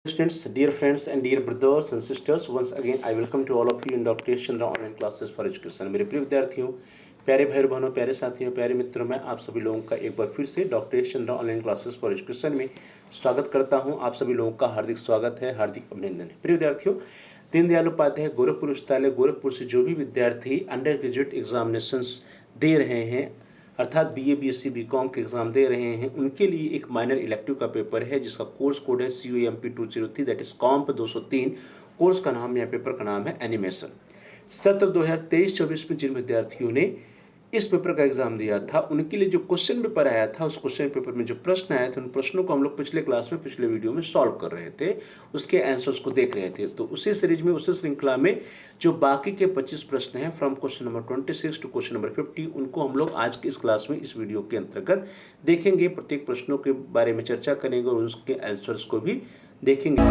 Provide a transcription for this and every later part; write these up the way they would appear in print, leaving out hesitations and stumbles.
Students, dear friends and dear brothers and sisters, once again I welcome to all of you in Dr. Chandra online classes for education। मेरे प्रिय विद्यार्थियों, प्यारे भाई बहनों, प्यारे साथियों, प्यारे मित्रों, मैं आप सभी लोगों का एक बार फिर से doctor Chandra online classes for education में स्वागत करता हूं। आप सभी लोगों का हार्दिक स्वागत है, हार्दिक अभिनंदन है। प्रिय विद्यार्थियों, दीनदयाल उपाध्याय गोरखपुर विश्वविद्यालय गोरखपुर से जो भी विद्यार्थी अंडर ग्रेजुएट एग्जामिनेशंस दे रहे हैं, अर्थात बीए, बीएससी, बीकॉम के एग्जाम दे रहे हैं, उनके लिए एक माइनर इलेक्टिव का पेपर है जिसका कोर्स कोड है COMP 203, that is comp 203। Course का नाम या पेपर का नाम है एनिमेशन। सत्र 2023-24 में जिन विद्यार्थियों ने इस पेपर का एग्जाम दिया था, उनके लिए जो क्वेश्चन पेपर आया था, उस क्वेश्चन पेपर में जो प्रश्न आए थे, उन प्रश्नों को हम लोग पिछले क्लास में, पिछले वीडियो में सॉल्व कर रहे थे, उसके आंसर्स को देख रहे थे। तो उसी सीरीज में, उसी श्रृंखला में जो बाकी के 25 प्रश्न हैं from question number 26 to question number 50, उनको हम लोग आज की इस क्लास में, इस वीडियो के अंतर्गत देखेंगे। प्रत्येक प्रश्नों के बारे में चर्चा करेंगे और उसके आंसर्स को भी देखेंगे।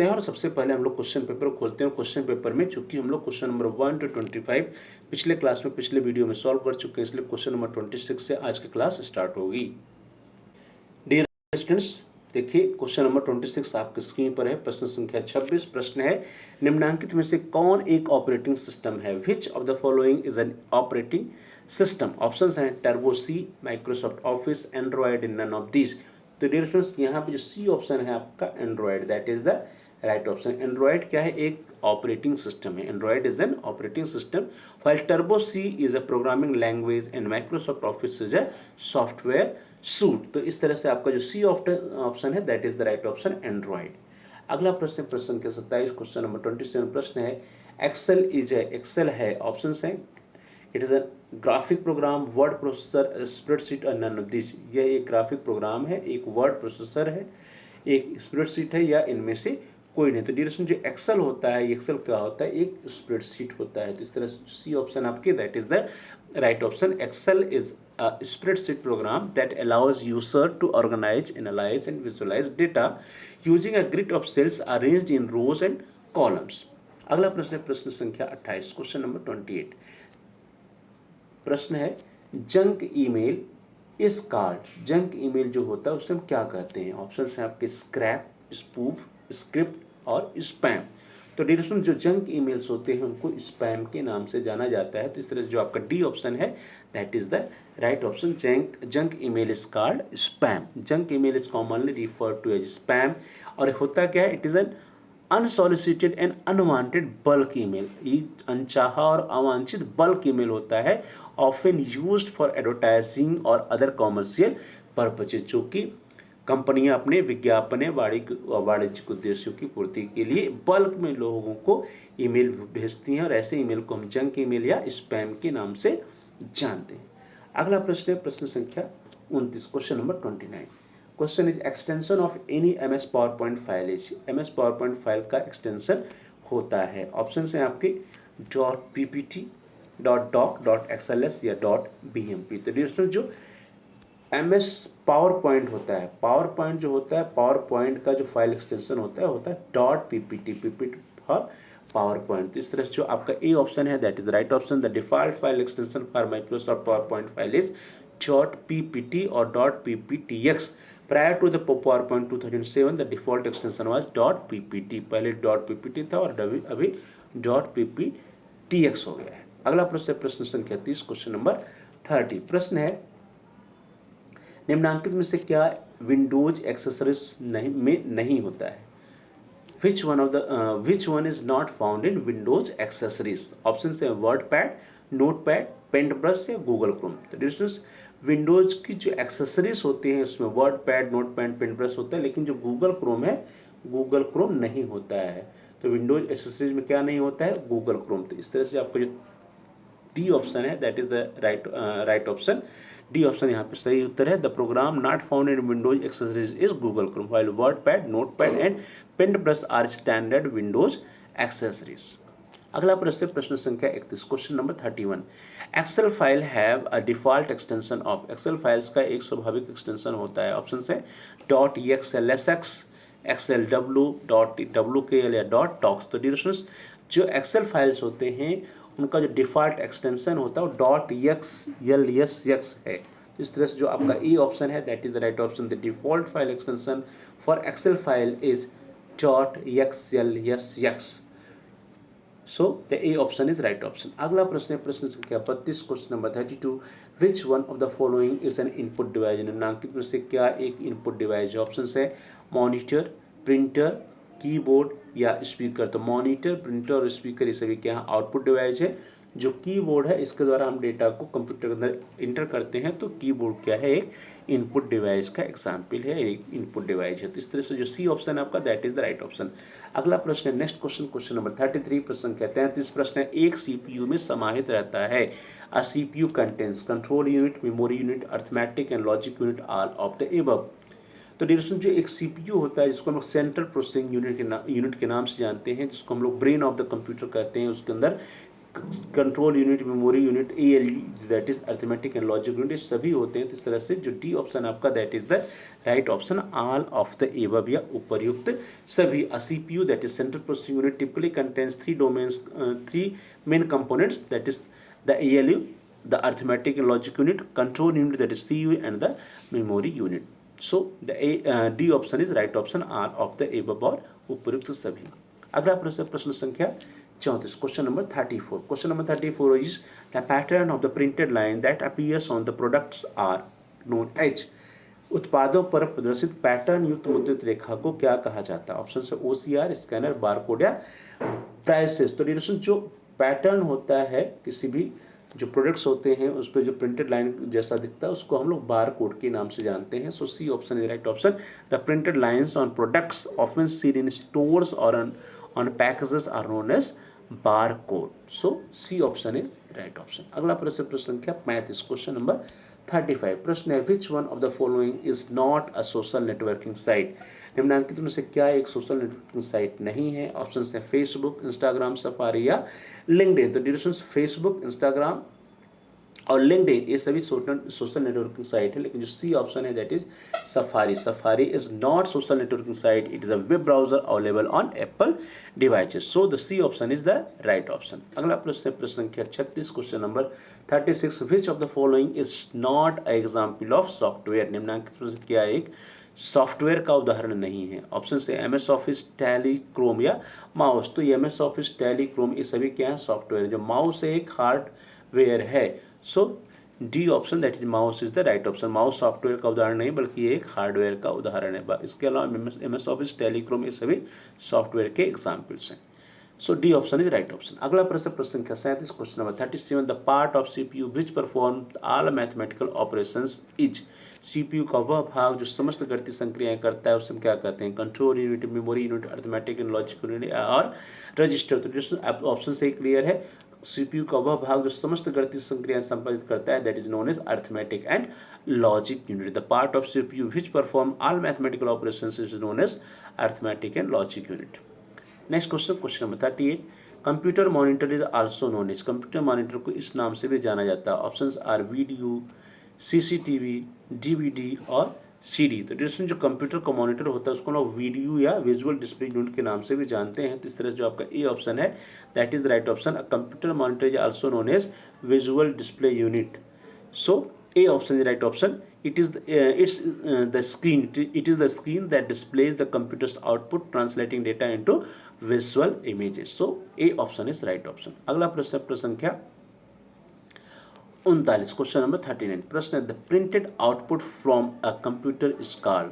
और सबसे पहले हम लोग क्वेश्चन पेपर खोलते हैं। क्वेश्चन पेपर में चूंकि हम लोग क्वेश्चन नंबर 1 to 25 पिछले क्लास में, पिछले वीडियो में सॉल्व कर चुके हैं, इसलिए क्वेश्चन नंबर 26 से आज की क्लास स्टार्ट होगी। डियर स्टूडेंट्स, देखिए क्वेश्चन नंबर 26 आपके स्क्रीन पर है। प्रश्न संख्या 26। प्रश्न है, निम्नलिखित में से कौन एक ऑपरेटिंग सिस्टम है? Which of the following is an operating system? Options हैं Turbo C, Microsoft Office, Android, none of these. तो डियर स्टूडेंट्स, यहाँ पे जो सी ऑप्शन है आपका Android, that is the right option. Android क्या है? एक ऑपरेटिंग सिस्टम है। Android is an operating system, while Turbo C is a programming language and Microsoft Office is a software suite. तो इस तरह से आपका जो सी ऑप्शन है, that is the right option, Android. अगला प्रश्न, प्रश्न संख्या 27, क्वेश्चन नंबर 27। प्रश्न है, एक्सेल इज है, एक्सेल है, ऑप्शंस हैं it is a graphic program, word processor, spreadsheet और नन ऑफ दिस। यह एक ग्राफिक प्रोग्राम है, एक वर्ड प्रोसेसर है, एक स्प्रेडशीट है, या इनमें से कोई नहीं। तो डिरेक्शन जो एक्सेल होता है, एक्सेल क्या होता है? एक स्प्रेडशीट होता है। तो इस तरह सी ऑप्शन आपके, that is the right option. Excel is a spreadsheet program that allows user to organize, analyze and visualize data using a grid of cells arranged in rows and columns। अगला प्रश्न है प्रश्न संख्या 28, क्वेश्चन नंबर 28। प्रश्न है, junk email इस card. Junk email जो होता है उसे हम क्या कहते हैं? ऑप्शंस हैं आपके स्क्रैप, स्पूफ, स्क्रिप्ट और स्पैम। तो डिरेक्शन जो जंक ईमेल्स होते हैं उनको स्पैम के नाम से जाना जाता है। तो इस तरह जो आपका डी ऑप्शन है, that is the right option. Junk email is called spam. Junk email is commonly referred to as spam. और होता क्या है? It is an unsolicited and unwanted bulk email. ये अनचाहा और अवांछित बल्क ईमेल होता है, ऑफन यूज्ड फॉर एडवर्टाइजिंग और अदर कॉमर्शियल पर्पजेज, जो कि कंपनियां अपने विज्ञापन, वाणिज्यिक उद्देश्यों की पूर्ति के लिए बल्क में लोगों को ईमेल भेजती हैं, और ऐसे ईमेल को हम जंक ईमेल या स्पैम के नाम से जानते हैं। अगला प्रश्न है प्रश्न संख्या 29, question number 29। Question is, extension of any MS power point file is. MS power point file का एक्सटेंशन होता है, ऑप्शन हैं आपके .ppt, .doc, .xls या .bmp। तो डियर जो MS पावर पॉइंट होता है, पावर पॉइंट जो होता है, पावर पॉइंट का जो फाइल एक्सटेंशन होता है .ppt, ppt for power point. तो इस तरह से जो आपका ए ऑप्शन है, that is the right option. The default file extension for Microsoft power point file is .ppt और .pptx। Prior to the power point 2007 the default extension was .ppt। पहले .ppt था और अभी .pptx हो गया है। अगला प्रश्न, प्रश्न संख्या 30, क्वेश्चन नंबर 30। प्रश्न है, निम्नलिखित में से क्या विंडोज एक्सेसरीज में नहीं होता है? Which one is not found in Windows accessories? Option है word pad, note pad, Paintbrush या गूगल क्रोम। तो डिस्टेंस विंडोज की जो एक्सेसरीज होती हैं उसमें word pad, note pad, Paintbrush होता है, लेकिन जो गूगल क्रोम है, गूगल क्रोम नहीं होता है। तो विंडोज एक्सेसरीज में क्या नहीं होता है? Google Chrome. तो इस तरह से आपका जो डी ऑप्शन है, that is the right option. D option यहाँ पे सही उत्तर है। The program not found in Windows accessories is Google Chrome, while word pad, note pad and paint brush are standard Windows accessories. अगला प्रश्न प्रश्न संख्या 31 question number 31। Excel file have a default extension of. Excel files का एक स्वाभाविक extension होता है, option है dot XLSX, XLW, dot WKL या डॉट टॉक्स। तो डियर स्टूडेंट्स, जो एक्सेल फाइल्स होते हैं उनका जो डिफॉल्ट एक्सटेंशन होता है वो डॉट एक्सएलएसएक्स है। इस तरह से जो आपका ई ऑप्शन है that is the right option. The default file extension for Excel file is dot XLSX. So the A option is right option. अगला प्रश्न है प्रश्न संख्या 32 question number 32। Which one of the following is an input device. निम्नलिखित में से क्या एक इनपुट डिवाइस है। ऑप्शन है मॉनिटर, प्रिंटर, कीबोर्ड या स्पीकर। तो मॉनिटर, प्रिंटर और स्पीकर ये सभी क्या आउटपुट डिवाइस है। जो कीबोर्ड है इसके द्वारा हम डेटा को कंप्यूटर के अंदर इंटर करते हैं, तो कीबोर्ड क्या है, एक इनपुट डिवाइस का एग्जाम्पल है, एक इनपुट डिवाइस है। तो इस तरह से जो सी ऑप्शन है आपका that is the right option. अगला प्रश्न है नेक्स्ट क्वेश्चन, क्वेश्चन नंबर 33 प्रश्न क्या 33 प्रश्न है। एक सीपीयू में समाहित रहता है। अ CPU contains control unit, memory unit, arithmetic and logic unit, all of the above. तो डियर जो एक सीपीयू होता है जिसको हम लोग सेंट्रल प्रोसेसिंग यूनिट के नाम से जानते हैं, जिसको हम लोग ब्रेन ऑफ द कंप्यूटर कहते हैं, उसके अंदर control unit, memory unit, ALU that is arithmetic and logic unit सभी होते हैं। तो इस तरह से जो डी ऑप्शन आपका that is the right option, all of the above या उपर्युक्त सभी। अ CPU that is central processing unit typically contains three main components that is the ALU, the arithmetic and logic unit, control unit that is CU and the memory unit. So the D option is right option, all of the above और उपयुक्त सभी। अगला प्रश्न प्रश्न संख्या 34 question number 34। Question number 34 is the pattern of the printed line that appears on the products are known as. उत्पादों पर प्रदर्शित पैटर्न युक्त मुद्रित रेखा को क्या कहा जाता है। ऑप्शन है OCR, स्कैनर, बारकोड या प्राइसेस। तो डिरेक्शन जो पैटर्न होता है किसी भी जो प्रोडक्ट्स होते हैं उस पर जो प्रिंटेड लाइन जैसा दिखता है उसको हम लोग बार कोड के नाम से जानते हैं। So C option is right option. The printed lines on products often seen in stores और on packages are known as bar code. So C option is right option. अगला प्रश्न प्रश्न संख्या 35 क्वेश्चन नंबर 35 प्रश्न है which one of the following is not a social networking site. निम्नलिखित में से क्या एक सोशल नेटवर्किंग साइट नहीं है। ऑप्शन है फेसबुक, इंस्टाग्राम, सफारी या लिंक्डइन। तो डिरेक्शन फेसबुक, इंस्टाग्राम और लिंक्डइन ये सभी सोशल नेटवर्किंग साइट है, लेकिन जो सी ऑप्शन है that is Safari. Safari is not social networking site, it is a web browser available on Apple devices. So the C option is the right option. अगला प्रश्न है प्रश्न संख्या 36 question number 36। Which of the following is not a example of software. निम्नलिखित में से क्या एक सॉफ्टवेयर का उदाहरण नहीं है। ऑप्शन से MS ऑफिस, टैली, क्रोम या माउस। तो MS ऑफिस, टैली, क्रोम ये सभी क्या है सॉफ्टवेयर। जो माउस है एक हार्डवेयर है। So D option that is mouse is the right option. Mouse software का उदाहरण नहीं बल्कि ये एक हार्डवेयर का उदाहरण है। इसके अलावा MS ऑफिस, टैली, क्रोम ये सभी सॉफ्टवेयर के एग्जाम्पल्स हैं। So D option is right option. अगला प्रश्न प्रश्न संख्या 37 question number 37। The part of CPU which perform all mathematical operations is. CPU का वह भाग जो समस्त गणितीय संक्रियाएं करता है उसे हम क्या कहते हैं। Control unit, memory unit, arithmetic and logic unit और रजिस्टर। तो ऑप्शन से क्लियर है। CPU का वह भाग जो समस्त गणितीय संक्रियाएं संपादित करता है that is known as arithmetic and logic unit. The part of CPU which perform all mathematical operations is known as arithmetic and logic unit. Next question question number 38। Computer monitor is also known as. Computer monitor को इस नाम से भी जाना जाता है। Options are video, CCTV, DVD और CD। तो डिस्टेंस जो कंप्यूटर का मॉनिटर होता है उसको लोग वीडियो या विजुअल डिस्प्ले यूनिट के नाम से भी जानते हैं। तो इस तरह से जो आपका ए ऑप्शन है that is the right option. Computer monitor is also known as visual display unit. So A option is the right option. It is the screen. It is the screen that displays the computer's output, translating data into visual images. So A option is right option. अगला प्रश्न प्रश्न संख्या 39 question number 39। प्रश्न है the printed output from a computer is called.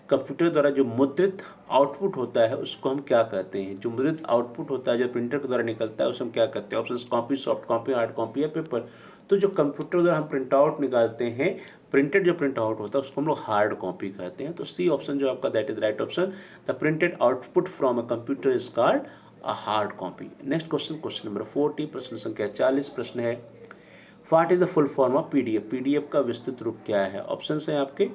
Computer द्वारा जो मुद्रित output होता है उसको हम क्या कहते हैं। जो मुद्रित आउटपुट होता है जो प्रिंटर के द्वारा निकलता है उसे हम क्या कहते हैं। Option copy, soft copy, hard copy या पेपर। तो जो कंप्यूटर द्वारा हम प्रिंट आउट निकालते हैं, प्रिंटेड जो प्रिंट आउट होता है उसको हम लोग हार्ड कॉपी कहते हैं। तो सी ऑप्शन जो आपका that is right option. The printed output from a computer is called a hard copy. Next question question number 40 प्रश्न संख्या 40 प्रश्न है what is the full form of PDF। PDF का विस्तृत रूप क्या है। ऑप्शन है आपके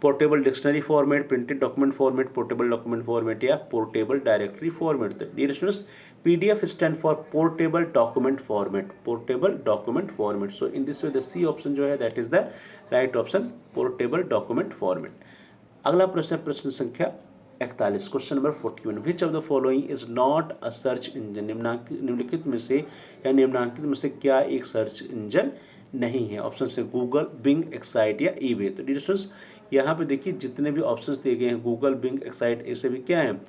portable dictionary format, printed document format, portable document format या पोर्टेबल डायरेक्टरी फॉर्मेट। तो dear students, PDF stand for portable document format, portable document format. So in this way the C option जो है that is the right option, portable document format. अगला प्रश्न है प्रश्न संख्या 41, question number 41, which of the following is not a search engine. निम्नलिखित में से या निम्नांकित में से क्या एक सर्च इंजन नहीं है। ऑप्शन से गूगल, बिंग, एक्साइट या ईबे। तो डियर स्टूडेंट्स, यहाँ पे देखिए जितने भी ऑप्शंस दिए गए हैं, गूगल, बिंग, एक्साइट, ये सभी क्या है,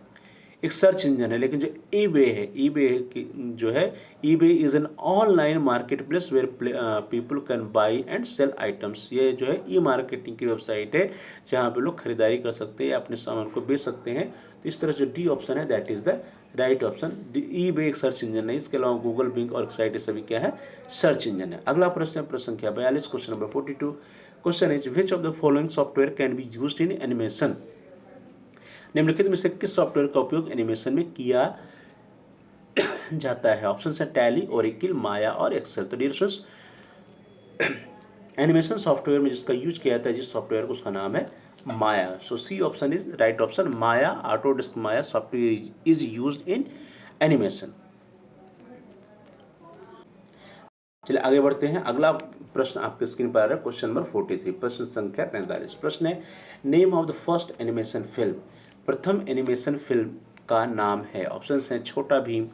एक सर्च इंजन है। लेकिन जो ईबे है, ईबे जो है, eBay is an online market place where people can buy and sell items. ये जो है ई मार्केटिंग की वेबसाइट है जहाँ पे लोग खरीदारी कर सकते हैं या अपने सामान को बेच सकते हैं। तो इस तरह जो डी ऑप्शन है that is the right option. EBay एक सर्च इंजन है, इसके अलावा गूगल, बिंग और एक्साइट ये सभी क्या है, सर्च इंजन है। अगला प्रश्न है प्रश्न संख्या 42, question number 42, question is which of the following software can be used in animation. निम्नलिखित में से किस सॉफ्टवेयर का उपयोग एनिमेशन में किया जाता है। ऑप्शन है टैली, ओरेकल, माया और एक्सेल। तो डियर स्टूडेंट्स, एनिमेशन सॉफ्टवेयर में जिसका यूज किया जाता है, जिस सॉफ्टवेयर को, उसका नाम है Maya. So C option is right option, Maya, Autodesk Maya software is used in animation. चलिए आगे बढ़ते हैं। अगला प्रश्न आपके स्क्रीन पर आ रहा है, क्वेश्चन नंबर 43, प्रश्न संख्या 43। प्रश्न है name of the first animation film. प्रथम एनिमेशन फिल्म का नाम है। ऑप्शन हैं Chhota Bheem,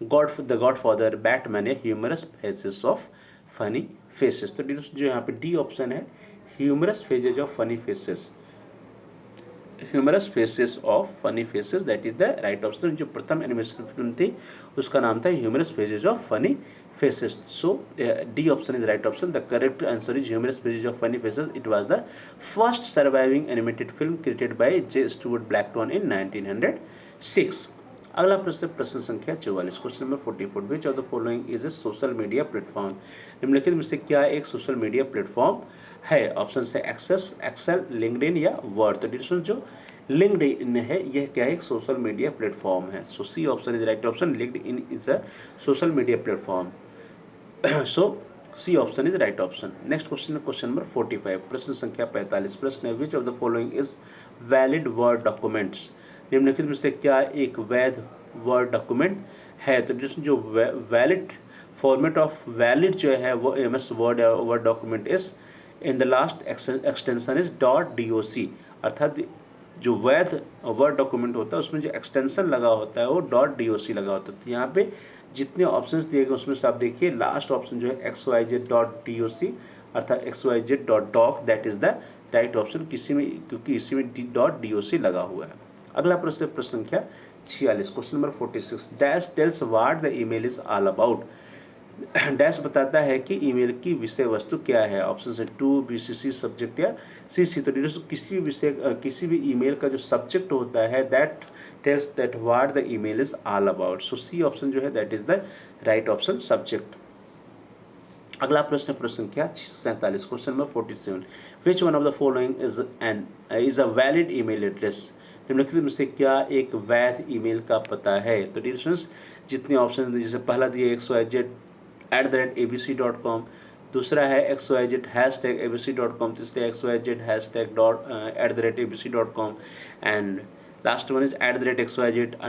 the Godfather, Batman या humorous faces of funny faces. तो जो यहाँ पे डी ऑप्शन है, humorous phases of funny faces, humorous faces of funny faces, that is the right option. जो प्रथम एनिमेशन फिल्म थी उसका नाम था humorous phases of funny faces. So D option is right option. The correct answer is humorous phases of funny faces. It was the first surviving animated film created by J Stuart Blackton in 1906। अगला प्रश्न प्रश्न संख्या 44, question number 44, which of the following is a social media platform. निम्नलिखित में से क्या एक social media platform है। ऑप्शन है एक्सेस, एक्सेल, लिंक्डइन या वर्ड। तो डिस्कशन जो लिंक्डइन है यह क्या है, एक सोशल मीडिया प्लेटफॉर्म है। So C option is right option, LinkedIn is a social media platform. So C option is right option. Next question है क्वेश्चन नंबर 45, प्रश्न संख्या 45, प्रश्न है which of the following is valid word documents. निम्नलिखित में से क्या एक वैध वर्ड डॉक्यूमेंट है। तो जो वैलिड फॉर्मेट ऑफ वैलिड जो है वो MS वर्ड या word document is in the last extension is .doc। अर्थात जो वैध वर्ड डॉक्यूमेंट होता है उसमें जो एक्सटेंशन लगा होता है वो .doc लगा होता है। तो यहाँ पे जितने ऑप्शंस दिए गए उसमें से आप देखिए लास्ट ऑप्शन जो है xyz.doc अर्थात xyz.doc, that is the right option. किसी में क्योंकि इसी में .doc लगा हुआ है। अगला प्रश्न प्रश्न संख्या 46, question number 46, dash tells what the email is all about. Dash बताता है कि ईमेल की विषय वस्तु क्या है। ऑप्शन है टू, BCC, सब्जेक्ट या CC। तो किसी भी विषय किसी भी ईमेल का जो सब्जेक्ट होता है that tells that what the email is all about. So C option जो है that is the right option, subject. अगला प्रश्न प्रश्न संख्या 47, question number 47, which one of the following is a valid email address. निम्नलिखित में से क्या एक वैध ईमेल का पता है। तो डियर स्टूडेंट्स, जितने ऑप्शन जैसे पहला दिए xyz@abc.com, दूसरा है xyz#abc.com, तीसरा xyz#abc.com and last one is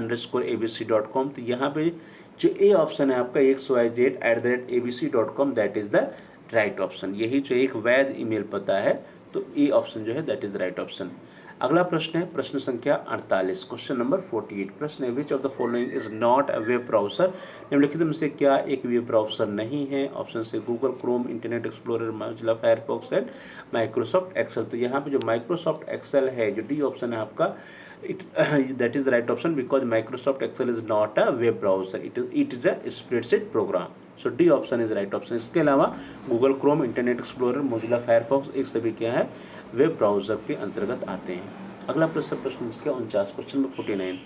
@xyz_abc.com। तो यहाँ पे जो ए ऑप्शन है आपका xyz@abc.com, that is the right option. यही जो एक वैध ईमेल पता है तो ए ऑप्शन जो है that is the right option. अगला प्रश्न है प्रश्न संख्या 48, क्वेश्चन नंबर 48, प्रश्न है which of the following is not a web browser. निम्नलिखित में से क्या एक वेब ब्राउजर नहीं है। ऑप्शन से Google Chrome, Internet Explorer, Mozilla Firefox and Microsoft Excel. तो यहाँ पे जो माइक्रोसॉफ्ट एक्सेल है, जो डी ऑप्शन है आपका, that is the right option because Microsoft Excel is not a web browser, it is a spreadsheet program. So D option is right option. इसके अलावा Google Chrome, Internet Explorer, Mozilla Firefox एक सभी क्या है, web browser के अंतर्गत आते हैं। अगला प्रश्न प्रश्न 49, question number 49,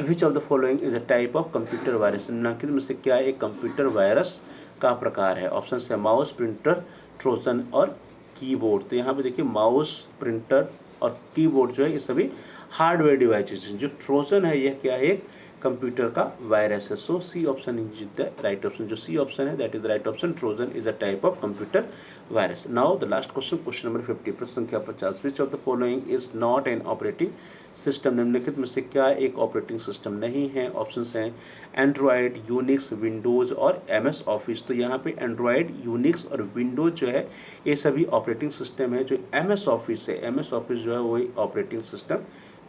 which of the following is a type of computer virus. निम्नलिखित में से क्या एक कंप्यूटर वायरस का प्रकार है। ऑप्शन है माउस, प्रिंटर, ट्रोजन और कीबोर्ड। तो यहाँ पे देखिए माउस, प्रिंटर और कीबोर्ड जो है ये सभी हार्डवेयर डिवाइसेज हैं। जो ट्रोजन है यह क्या है, एक कंप्यूटर का वायरस है। So C option is the right option. जो सी ऑप्शन है that is the right option. Trojan is a type of computer virus. Now the last question number 50, प्रश्न संख्या 50, which of the following is not an operating system. निम्नलिखित में से क्या एक operating system नहीं है? ऑप्शन हैं एंड्रॉयड, यूनिक्स, विंडोज़ और MS ऑफिस। तो यहाँ पे एंड्रॉयड, यूनिक्स और विंडोज़ जो है ये सभी ऑपरेटिंग सिस्टम है। जो MS ऑफिस है, MS ऑफिस जो है वही ऑपरेटिंग सिस्टम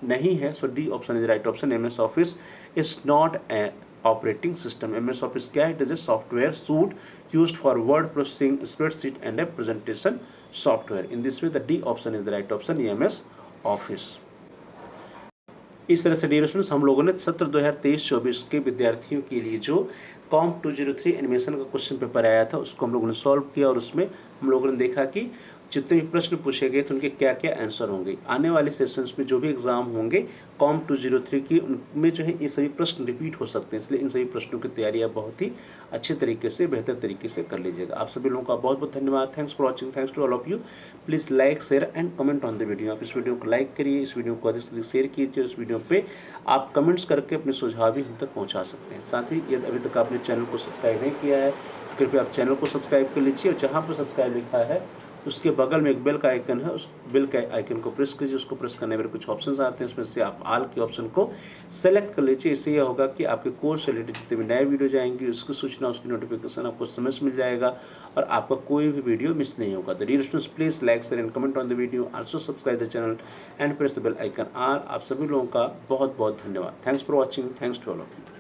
नहीं है। So D option is right option. MS Office is not a operating system. MS Office क्या है? It is a software suite used for word processing, spreadsheet and a presentation software. In this way the D option is the right option, MS Office. इस तरह से dear students हम लोगों ने सत्र 2023-24 के विद्यार्थियों के लिए जो कॉम्प 203 एनिमेशन का क्वेश्चन पेपर आया था उसको हम लोगों ने सॉल्व किया और उसमें हम लोगों ने देखा कि जितने भी प्रश्न पूछे गए थे उनके क्या क्या आंसर होंगे। आने वाले सेशंस में जो भी एग्जाम होंगे कॉम्प 203 की, उनमें जो है ये सभी प्रश्न रिपीट हो सकते हैं, इसलिए इन सभी प्रश्नों की तैयारी आप बहुत ही अच्छे तरीके से, बेहतर तरीके से कर लीजिएगा। आप सभी लोगों का बहुत बहुत धन्यवाद। Thanks for watching. Thanks to all of you. Please like, share and comment on the video. आप इस वीडियो को लाइक करिए, इस वीडियो को अधिक से अधिक शेयर कीजिए। इस वीडियो पे आप कमेंट्स करके अपने सुझाव भी हम तक पहुँचा सकते हैं। साथ ही यदि अभी तक आपने चैनल को सब्सक्राइब नहीं किया है तो कृपया आप चैनल को सब्सक्राइब कर लीजिए और जहाँ पर सब्सक्राइब लिखा है उसके बगल में एक बेल का आइकन है, उस बेल के आइकन को प्रेस कीजिए। उसको प्रेस करने में कुछ ऑप्शंस आते हैं, उसमें से आप ऑल के ऑप्शन को सेलेक्ट कर लीजिए। इससे यह होगा कि आपके कोर्स से रिलेटेड जितने भी नए वीडियो जाएंगे उसकी सूचना, उसकी नोटिफिकेशन आपको समय से मिल जाएगा और आपका कोई भी वीडियो मिस नहीं होगा। तो dear students, please like, share and comment on the video, also subscribe the channel and press the bell icon all. आप सभी लोगों का बहुत बहुत धन्यवाद। Thanks for watching. Thanks to all of you.